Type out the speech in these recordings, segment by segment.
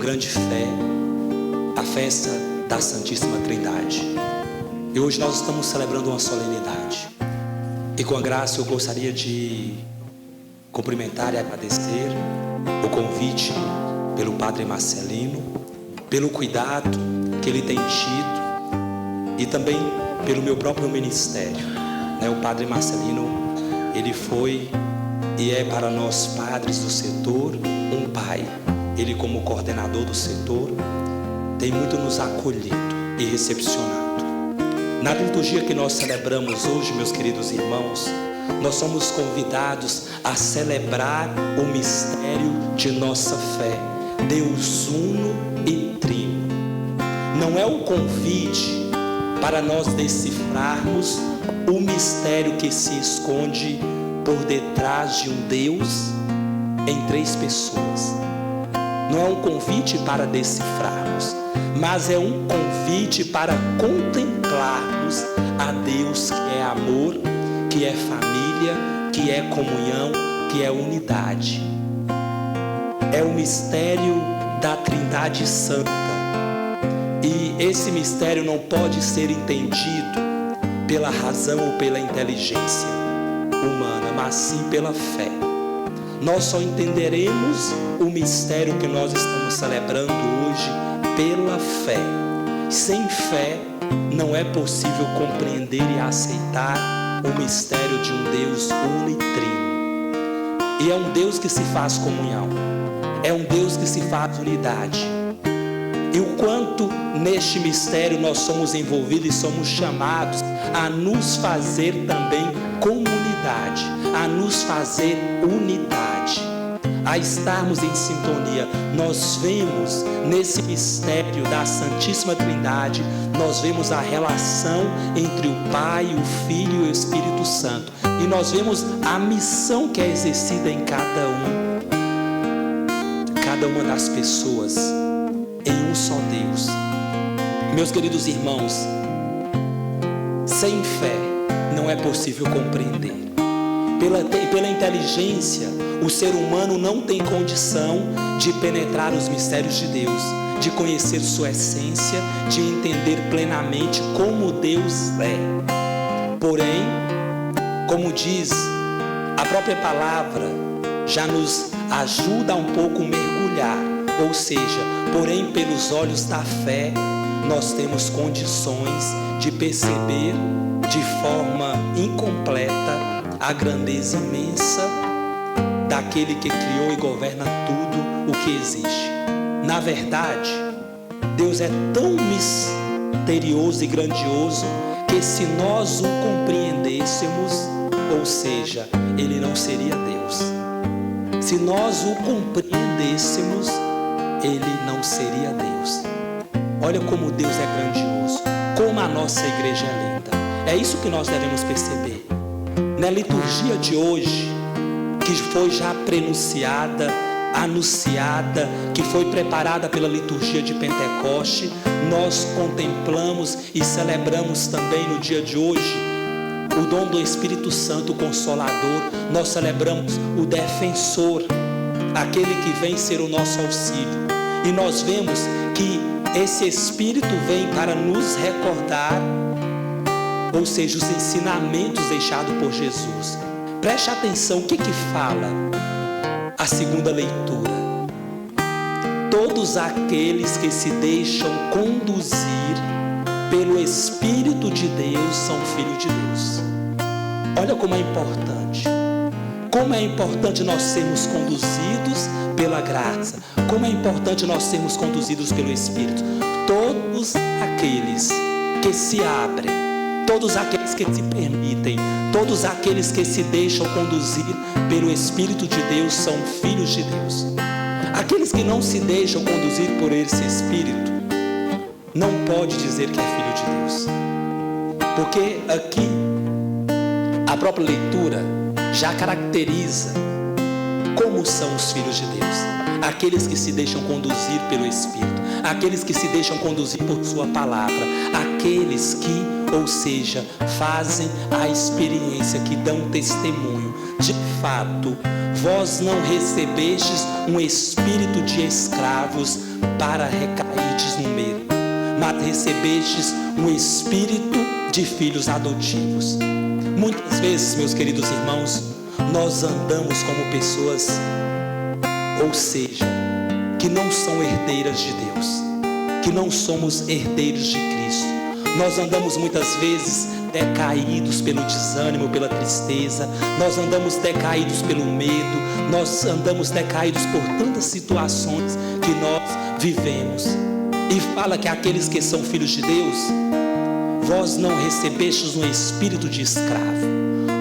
grande fé, a festa da Santíssima Trindade. E hoje nós estamos celebrando uma solenidade. E com a graça eu gostaria de cumprimentar e agradecer o convite pelo Padre Marcelino, pelo cuidado que ele tem tido e também pelo meu próprio ministério. O Padre Marcelino, ele foi e é para nós padres do setor um pai. Ele, como coordenador do setor, tem muito nos acolhido e recepcionado. Na liturgia que nós celebramos hoje, meus queridos irmãos, nós somos convidados a celebrar o mistério de nossa fé, Deus uno e trino. Não é um convite para nós decifrarmos o mistério que se esconde por detrás de um Deus em três pessoas. Não é um convite para decifrarmos, mas é um convite para contemplarmos a Deus que é amor, que é família, que é comunhão, que é unidade. É o mistério da Trindade Santa. E esse mistério não pode ser entendido pela razão ou pela inteligência humana, mas sim pela fé. Nós só entenderemos o mistério que nós estamos celebrando hoje pela fé. Sem fé não é possível compreender e aceitar o mistério de um Deus unitrino. E é um Deus que se faz comunhão, é um Deus que se faz unidade. E o quanto neste mistério nós somos envolvidos e somos chamados a nos fazer também comunidade, a nos fazer unidade, a estarmos em sintonia. Nós vemos nesse mistério da Santíssima Trindade, nós vemos a relação entre o Pai, o Filho e o Espírito Santo. E nós vemos a missão que é exercida em cada uma das pessoas, em um só Deus. Meus queridos irmãos, sem fé não é possível compreender. Pela inteligência, o ser humano não tem condição de penetrar os mistérios de Deus, de conhecer sua essência, de entender plenamente como Deus é. Porém, como diz a própria palavra, já nos ajuda a um pouco mergulhar. Ou seja, porém pelos olhos da fé, nós temos condições de perceber de forma incompleta a grandeza imensa daquele que criou e governa tudo o que existe. Na verdade, Deus é tão misterioso e grandioso que se nós o compreendêssemos, ou seja, ele não seria Deus. Se nós o compreendêssemos, ele não seria Deus. Olha como Deus é grandioso, como a nossa igreja é linda. É isso que nós devemos perceber. Na liturgia de hoje, que foi já prenunciada, anunciada, que foi preparada pela liturgia de Pentecoste, nós contemplamos e celebramos também no dia de hoje o dom do Espírito Santo Consolador. Nós celebramos o Defensor, aquele que vem ser o nosso auxílio. E nós vemos que esse Espírito vem para nos recordar, ou seja, os ensinamentos deixados por Jesus. Preste atenção, o que fala a segunda leitura? Todos aqueles que se deixam conduzir pelo Espírito de Deus são filhos de Deus. Olha como é importante. Como é importante nós sermos conduzidos pela graça. Como é importante nós sermos conduzidos pelo Espírito. Todos aqueles que se abrem, todos aqueles que se permitem, todos aqueles que se deixam conduzir pelo Espírito de Deus são filhos de Deus. Aqueles que não se deixam conduzir por esse Espírito não pode dizer que é filho de Deus. Porque aqui a própria leitura já caracteriza como são os filhos de Deus. Aqueles que se deixam conduzir pelo Espírito, aqueles que se deixam conduzir por sua palavra, aqueles que, ou seja, fazem a experiência, que dão testemunho. De fato, vós não recebestes um espírito de escravos para recairdes no medo, mas recebestes um espírito de filhos adotivos. Muitas vezes, meus queridos irmãos, nós andamos como pessoas, ou seja, que não são herdeiras de Deus, que não somos herdeiros de Cristo. Nós andamos muitas vezes decaídos pelo desânimo, pela tristeza, nós andamos decaídos pelo medo, nós andamos decaídos por tantas situações que nós vivemos. E fala que aqueles que são filhos de Deus, vós não recebestes um espírito de escravo,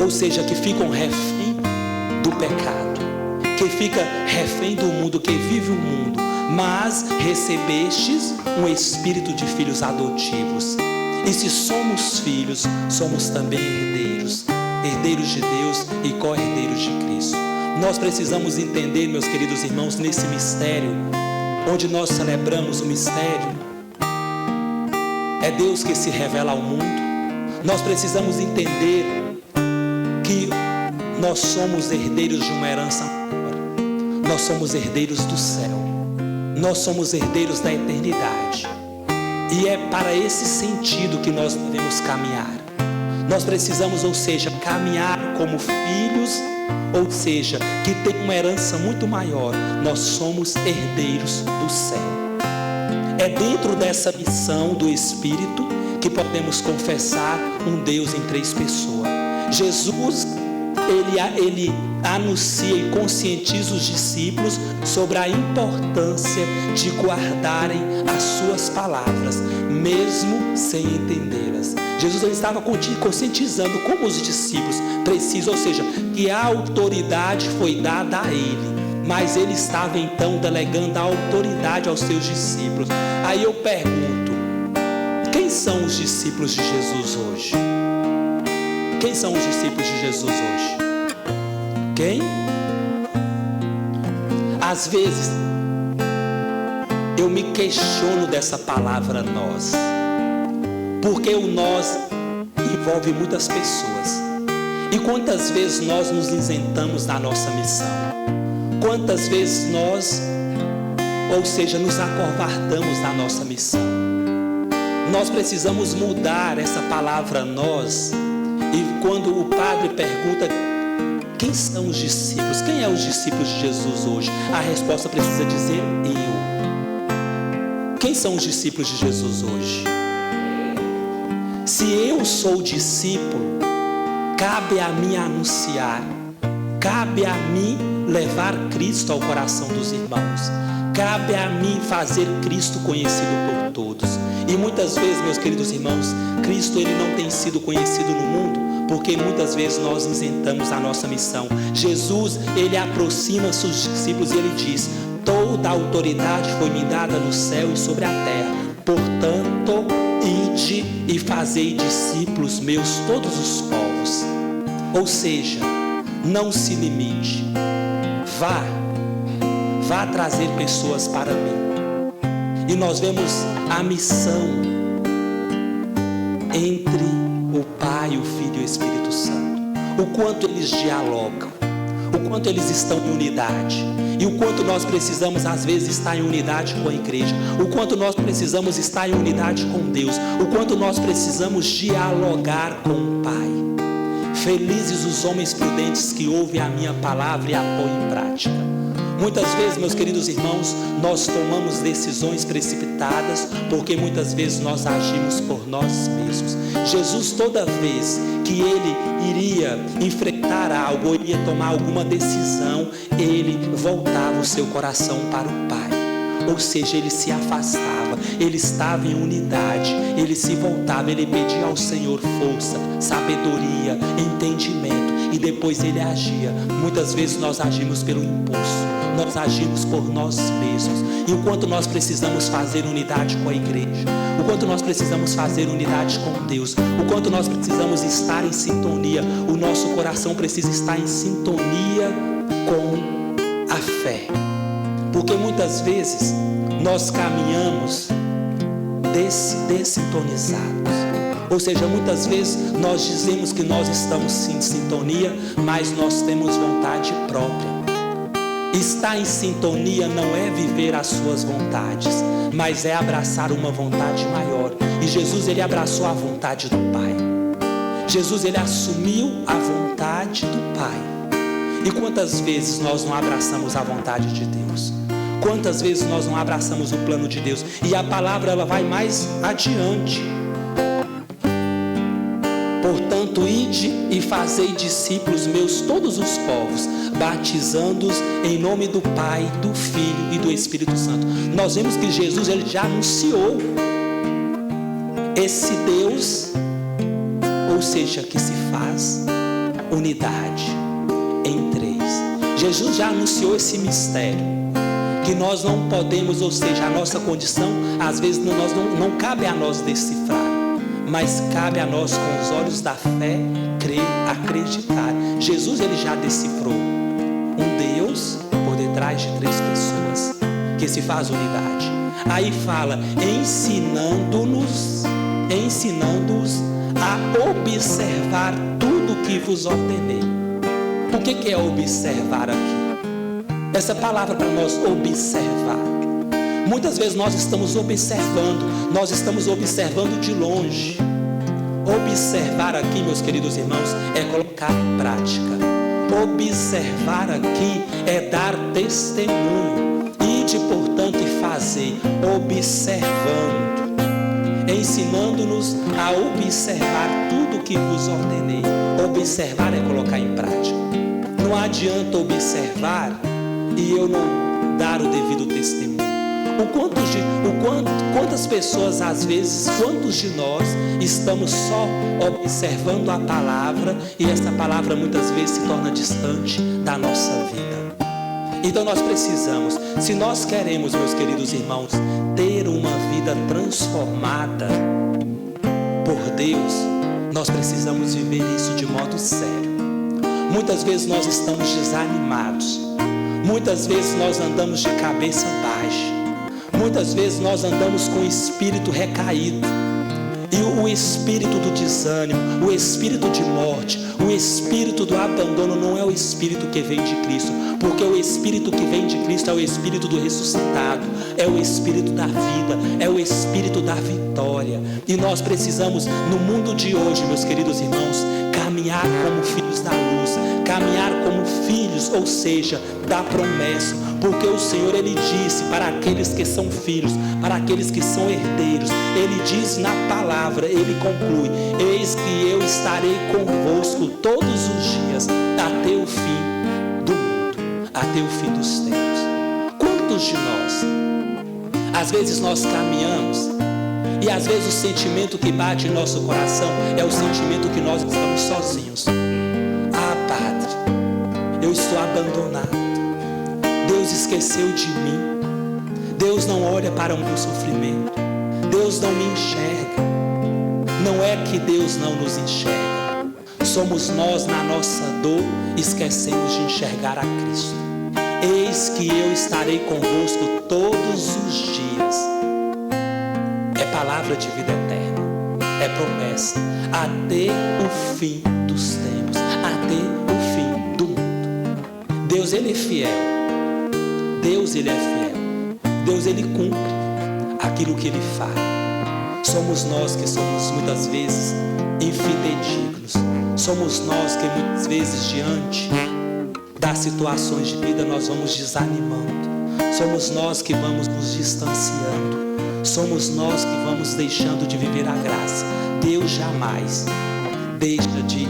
ou seja, que ficam refém do pecado, que fica refém do mundo, que vive o mundo, mas recebestes um espírito de filhos adotivos. E se somos filhos, somos também herdeiros, herdeiros de Deus e co-herdeiros de Cristo. Nós precisamos entender, meus queridos irmãos, nesse mistério, onde nós celebramos o mistério, é Deus que se revela ao mundo. Nós precisamos entender que nós somos herdeiros de uma herança maior. Nós somos herdeiros do céu. Nós somos herdeiros da eternidade. E é para esse sentido que nós devemos caminhar. Nós precisamos, ou seja, caminhar como filhos, ou seja, que tem uma herança muito maior. Nós somos herdeiros do céu. É dentro dessa missão do Espírito que podemos confessar um Deus em três pessoas. Jesus, ele anuncia e conscientiza os discípulos sobre a importância de guardarem as suas palavras, mesmo sem entendê-las. Jesus, ele estava conscientizando como os discípulos precisam, ou seja, que a autoridade foi dada a ele, mas ele estava então delegando a autoridade aos seus discípulos. Aí eu pergunto, quem são os discípulos de Jesus hoje? Quem são os discípulos de Jesus hoje? Quem? Às vezes eu me questiono dessa palavra nós, porque o nós envolve muitas pessoas. E quantas vezes nós nos isentamos da nossa missão? Quantas vezes nós, ou seja, nos acovardamos da nossa missão? Nós precisamos mudar essa palavra nós. E quando o padre pergunta quem são os discípulos, quem é os discípulos de Jesus hoje, a resposta precisa dizer eu. Quem são os discípulos de Jesus hoje? Se eu sou discípulo, cabe a mim anunciar, cabe a mim levar Cristo ao coração dos irmãos, cabe a mim fazer Cristo conhecido por todos. E muitas vezes, meus queridos irmãos, Cristo ele não tem sido conhecido no mundo, porque muitas vezes nós isentamos a nossa missão. Jesus, ele aproxima seus discípulos e ele diz: toda a autoridade foi me dada no céu e sobre a terra. Portanto, ide e fazei discípulos meus todos os povos. Ou seja, não se limite. Vá trazer pessoas para mim. E nós vemos a missão entre o Pai, o Filho e o Espírito Santo. O quanto eles dialogam, o quanto eles estão em unidade. E o quanto nós precisamos às vezes estar em unidade com a igreja. O quanto nós precisamos estar em unidade com Deus. O quanto nós precisamos dialogar com o Pai. Felizes os homens prudentes que ouvem a minha palavra e a põem em prática. Muitas vezes, meus queridos irmãos, nós tomamos decisões precipitadas porque muitas vezes nós agimos por nós mesmos. Jesus, toda vez que ele iria enfrentar algo, ou iria tomar alguma decisão, ele voltava o seu coração para o Pai. Ou seja, ele se afastava, ele estava em unidade, ele se voltava, ele pedia ao Senhor força, sabedoria, entendimento, e depois ele agia. Muitas vezes nós agimos pelo impulso, nós agimos por nós mesmos. E o quanto nós precisamos fazer unidade com a igreja, o quanto nós precisamos fazer unidade com Deus, o quanto nós precisamos estar em sintonia. O nosso coração precisa estar em sintonia com a fé. Porque muitas vezes nós caminhamos dessintonizados. Ou seja, muitas vezes nós dizemos que nós estamos em sintonia, mas nós temos vontade própria. Estar em sintonia não é viver as suas vontades, mas é abraçar uma vontade maior. E Jesus, ele abraçou a vontade do Pai. Jesus, ele assumiu a vontade do Pai. E quantas vezes nós não abraçamos a vontade de Deus? Quantas vezes nós não abraçamos o plano de Deus? E a palavra, ela vai mais adiante. Portanto, ide e fazei discípulos meus todos os povos, batizando-os em nome do Pai, do Filho e do Espírito Santo. Nós vemos que Jesus, ele já anunciou esse Deus, ou seja, que se faz unidade em três. Jesus já anunciou esse mistério, que nós não podemos, ou seja, a nossa condição, às vezes não cabe a nós decifrar, mas cabe a nós, com os olhos da fé, crer, acreditar. Jesus, ele já decifrou um Deus por detrás de três pessoas, que se faz unidade. Aí fala, ensinando-os a observar tudo que vos ordenei. O que é observar aqui? Essa palavra para nós, observar. Muitas vezes nós estamos observando de longe. Observar aqui, meus queridos irmãos, é colocar em prática. Observar aqui é dar testemunho. Ide, portanto, e fazei, observando, ensinando-nos a observar tudo que vos ordenei. Observar é colocar em prática. Não adianta observar e eu não dar o devido testemunho. Quantas pessoas, às vezes, quantos de nós estamos só observando a palavra e essa palavra muitas vezes se torna distante da nossa vida. Então nós precisamos, se nós queremos, meus queridos irmãos, ter uma vida transformada por Deus, nós precisamos viver isso de modo sério. Muitas vezes nós estamos desanimados, muitas vezes nós andamos de cabeça baixa, muitas vezes nós andamos com o espírito recaído. E o espírito do desânimo, o espírito de morte, o espírito do abandono não é o espírito que vem de Cristo, porque o espírito que vem de Cristo é o espírito do ressuscitado, é o espírito da vida, é o espírito da vitória. E nós precisamos, no mundo de hoje, meus queridos irmãos, caminhar como filhos da luz, caminhar como filhos, ou seja, da promessa, porque o Senhor, ele disse para aqueles que são filhos, para aqueles que são herdeiros, ele diz na palavra, ele conclui, eis que eu estarei convosco todos os dias, até o fim do mundo, até o fim dos tempos. Quantos de nós, às vezes nós caminhamos, e às vezes o sentimento que bate em nosso coração é o sentimento que nós estamos sozinhos. Ah, Padre, eu estou abandonado, Deus esqueceu de mim, Deus não olha para o meu sofrimento, Deus não me enxerga. Não é que Deus não nos enxerga, somos nós, na nossa dor, esquecemos de enxergar a Cristo. Eis que eu estarei convosco todos os dias. É palavra de vida eterna, é promessa, até o fim dos tempos, até o fim do mundo. Deus, ele é fiel, Deus, ele é fiel, Deus, ele cumpre aquilo que ele fala. Somos nós que somos muitas vezes infidedignos, somos nós que muitas vezes, diante das situações de vida, nós vamos desanimando, somos nós que vamos nos distanciando, somos nós que vamos deixando de viver a graça. Deus jamais deixa de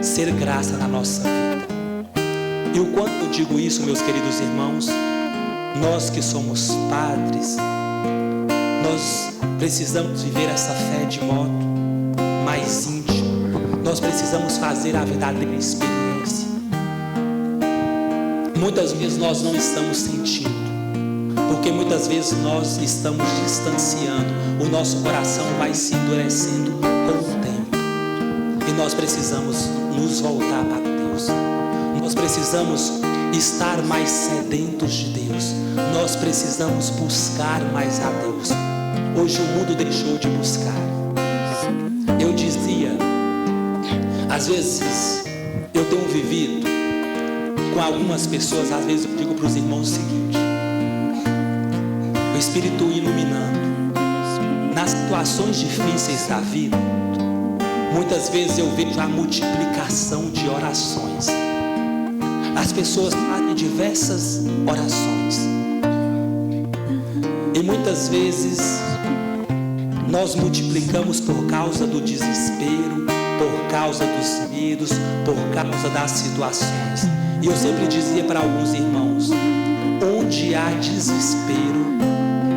ser graça na nossa vida. E o quanto eu digo isso, meus queridos irmãos, nós que somos padres, nós precisamos viver essa fé de modo mais íntimo. Nós precisamos fazer a verdadeira experiência. Muitas vezes nós não estamos sentindo, porque muitas vezes nós estamos distanciando. O nosso coração vai se endurecendo com o tempo. E nós precisamos nos voltar para Deus. Nós precisamos estar mais sedentos de Deus. Nós precisamos buscar mais a Deus. Hoje o mundo deixou de buscar. Eu dizia, às vezes eu tenho vivido com algumas pessoas, às vezes eu digo para os irmãos o seguinte: o Espírito iluminando nas situações difíceis da vida. Muitas vezes eu vejo a multiplicação de orações. As pessoas fazem diversas orações. E muitas vezes nós multiplicamos por causa do desespero, por causa dos medos, por causa das situações. E eu sempre dizia para alguns irmãos: onde há desespero,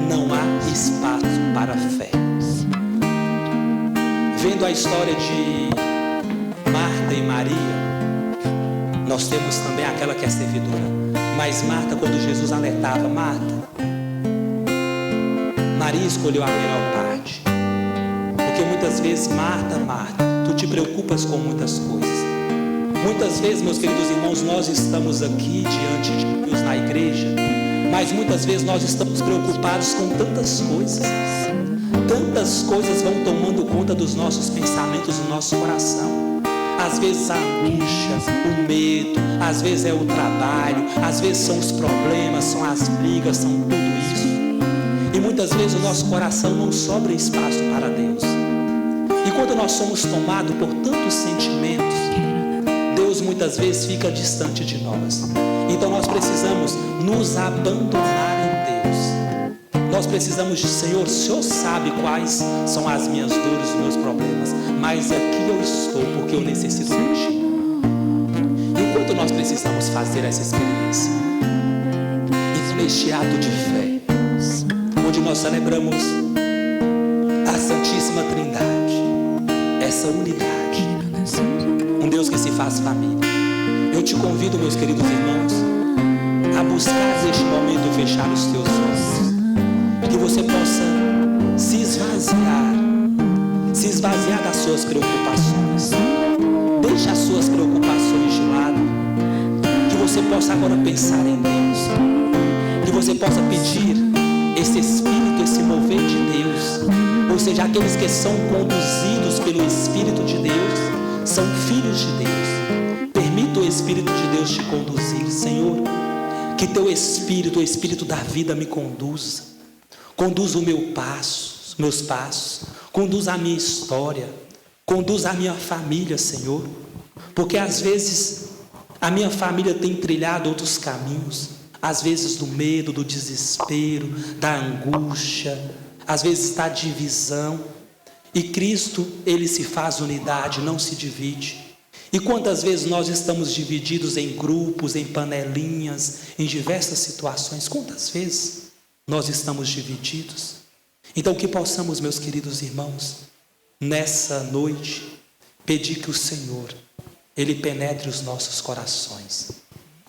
não há espaço para fé. Vendo a história de Marta e Maria, nós temos também aquela que é servidora. Mas Marta, quando Jesus alertava, Marta, Maria escolheu a melhor parte. Porque muitas vezes, Marta, tu te preocupas com muitas coisas. Muitas vezes, meus queridos irmãos, nós estamos aqui diante de Deus na igreja, mas muitas vezes nós estamos preocupados com tantas coisas. Tantas coisas vão tomando conta dos nossos pensamentos, do nosso coração. Às vezes a angústia, o medo, às vezes é o trabalho, às vezes são os problemas, são as brigas, são tudo isso. E muitas vezes o nosso coração não sobra espaço para Deus. E quando nós somos tomados por tantos sentimentos, Deus muitas vezes fica distante de nós. Então nós precisamos nos abandonar em Deus. Nós precisamos de Senhor, o Senhor sabe quais são as minhas dores, os meus problemas, mas aqui eu estou porque eu necessito de Ti. E o quanto nós precisamos fazer essa experiência? E neste ato de fé, onde nós celebramos a Santíssima Trindade, essa unidade, um Deus que se faz família. Eu te convido, meus queridos irmãos, a buscar neste momento fechar os teus olhos, que você possa se esvaziar das suas preocupações. Deixe as suas preocupações de lado, que você possa agora pensar em Deus, que você possa pedir esse Espírito, esse mover de Deus. Ou seja, aqueles que são conduzidos pelo Espírito de Deus são filhos de Deus. Permita o Espírito de Deus te conduzir. Senhor, que teu Espírito, o Espírito da vida, me conduza. Conduza o meu passo, os meus passos. Conduza a minha história. Conduza a minha família, Senhor. Porque às vezes a minha família tem trilhado outros caminhos. Às vezes do medo, do desespero, da angústia. Às vezes da divisão. E Cristo, Ele se faz unidade, não se divide. E quantas vezes nós estamos divididos em grupos, em panelinhas, em diversas situações? Quantas vezes nós estamos divididos? Então que possamos, meus queridos irmãos, nessa noite, pedir que o Senhor, Ele penetre os nossos corações.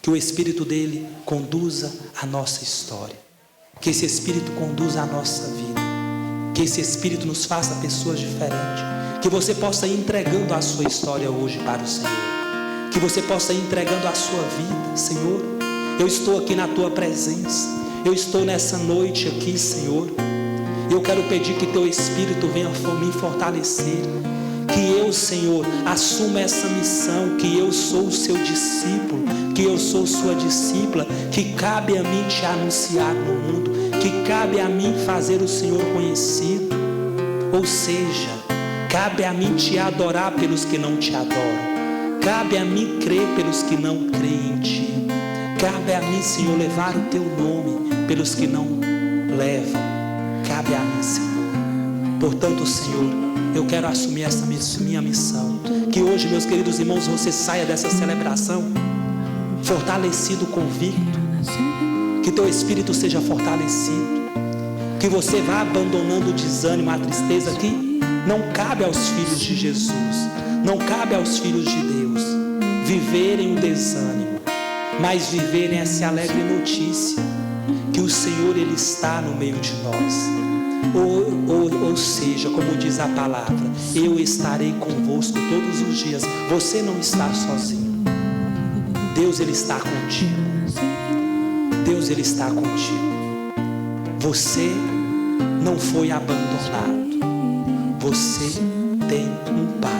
Que o Espírito dEle conduza a nossa história. Que esse Espírito conduza a nossa vida. Que esse Espírito nos faça pessoas diferentes. Que você possa ir entregando a sua história hoje para o Senhor. Que você possa ir entregando a sua vida. Senhor, eu estou aqui na Tua presença. Eu estou nessa noite aqui, Senhor. Eu quero pedir que Teu Espírito venha me fortalecer. Que eu, Senhor, assuma essa missão. Que eu sou o Seu discípulo. Que eu sou Sua discípula. Que cabe a mim Te anunciar no mundo. Que cabe a mim fazer o Senhor conhecido. Ou seja, cabe a mim Te adorar pelos que não Te adoram. Cabe a mim crer pelos que não creem em Ti. Cabe a mim, Senhor, levar o Teu nome pelos que não levam. Cabe a mim, Senhor. Portanto, Senhor, eu quero assumir essa minha missão. Que hoje, meus queridos irmãos, você saia dessa celebração fortalecido, convicto. Que Teu Espírito seja fortalecido. Que você vá abandonando o desânimo, a tristeza que não cabe aos filhos de Jesus. Não cabe aos filhos de Deus viverem o desânimo, mas viverem essa alegre notícia que o Senhor, Ele está no meio de nós. Ou seja, como diz a palavra, eu estarei convosco todos os dias. Você não está sozinho. Deus, Ele está contigo. Deus, Ele está contigo. Você não foi abandonado. Você tem um Pai.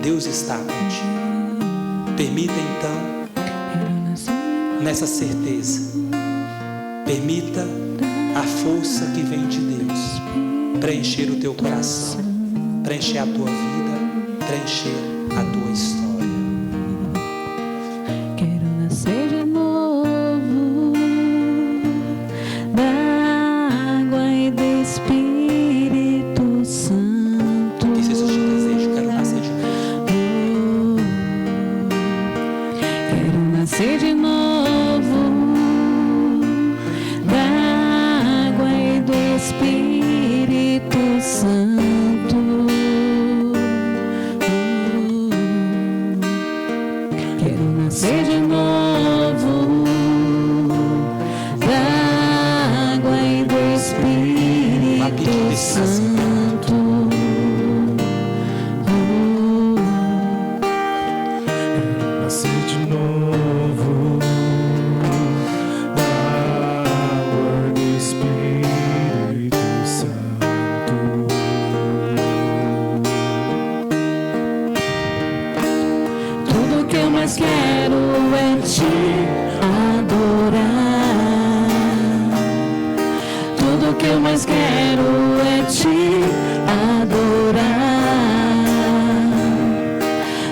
Deus está contigo. Permita então, nessa certeza, permita a força que vem de Deus preencher o teu coração, preencher a tua vida, preencher a tua história. Quero nascer de novo da água e do Espírito Santo. Que seja o teu desejo, quero nascer de novo. Quero nascer de novo da água e do Espírito Santo. Quero nascer de novo da água e do Espírito Santo. Nascer de novo da água do Espírito Santo. Tudo que eu mais quero é te adorar. Tudo que eu mais quero é te adorar.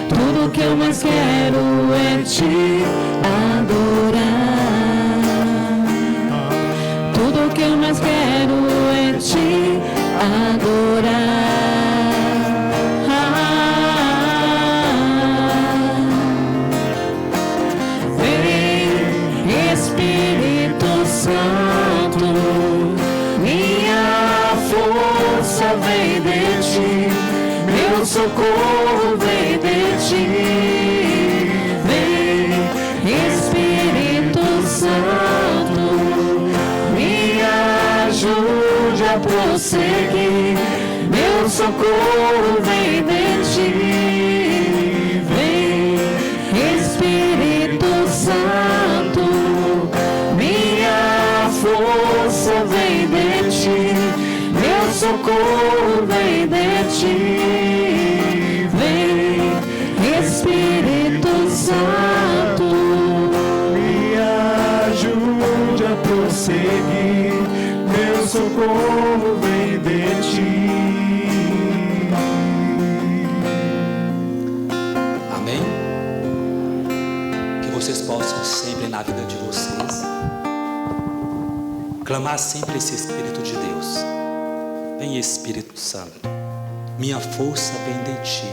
Tudo que eu mais quero é te adorar. Tudo que eu mais quero é te adorar. Vem, Espírito Santo, minha força vem de ti, meu socorro vem de ti. Vem, Espírito Santo, me ajude a prosseguir, meu socorro vem de ti. Vem, Espírito Santo, minha força vem de ti, meu socorro vem de ti. Vem, Espírito Santo, Me ajude a prosseguir, meu socorro vem de ti. Amém? Que vocês possam sempre na vida de vocês clamar sempre esse Espírito de Deus. Vem, Espírito Santo, minha força vem de ti,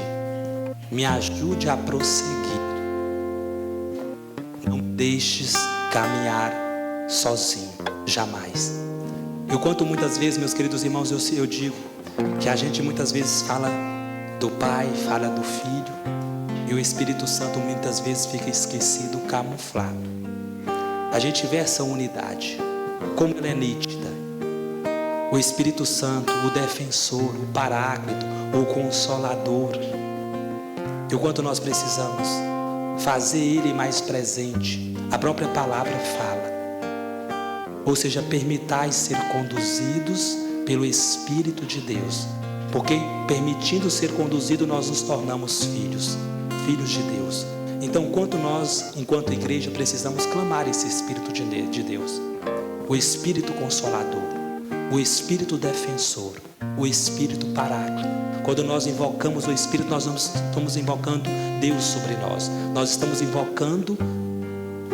me ajude a prosseguir. Não deixes caminhar sozinho, jamais. Eu conto muitas vezes, meus queridos irmãos, eu digo que a gente muitas vezes fala do Pai, fala do Filho, e o Espírito Santo muitas vezes fica esquecido, camuflado. A gente vê essa unidade, como ela é nítida. O Espírito Santo, o defensor, o paráclito, o consolador. E o quanto nós precisamos fazer Ele mais presente. A própria palavra fala. Ou seja, permitais ser conduzidos pelo Espírito de Deus. Porque permitindo ser conduzido, nós nos tornamos filhos, filhos de Deus. Então, quanto nós, enquanto igreja, precisamos clamar esse Espírito de Deus. O Espírito Consolador, o Espírito Defensor, o Espírito Paráclito. Quando nós invocamos o Espírito, nós não estamos invocando Deus sobre nós. Nós estamos invocando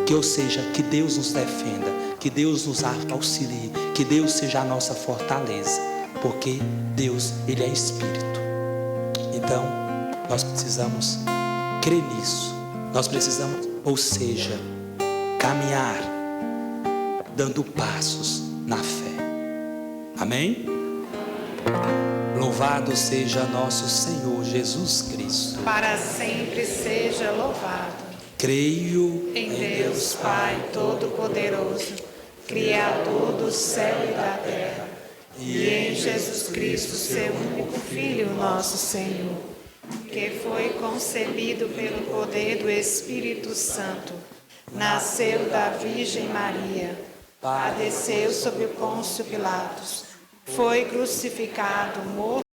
que, ou seja, que Deus nos defenda, que Deus nos auxilie, que Deus seja a nossa fortaleza. Porque Deus, Ele é Espírito. Então, nós precisamos crer nisso. Nós precisamos, ou seja, caminhar, dando passos na fé. Amém? Louvado seja nosso Senhor Jesus Cristo. Para sempre seja louvado. Creio Em Deus Pai Todo-Poderoso, Criador do céu e da terra, e em Jesus Cristo, seu único Filho, nosso Senhor, que foi concebido pelo poder do Espírito Santo, nasceu da Virgem Maria, padeceu sob o Pôncio Pilatos, foi crucificado, morto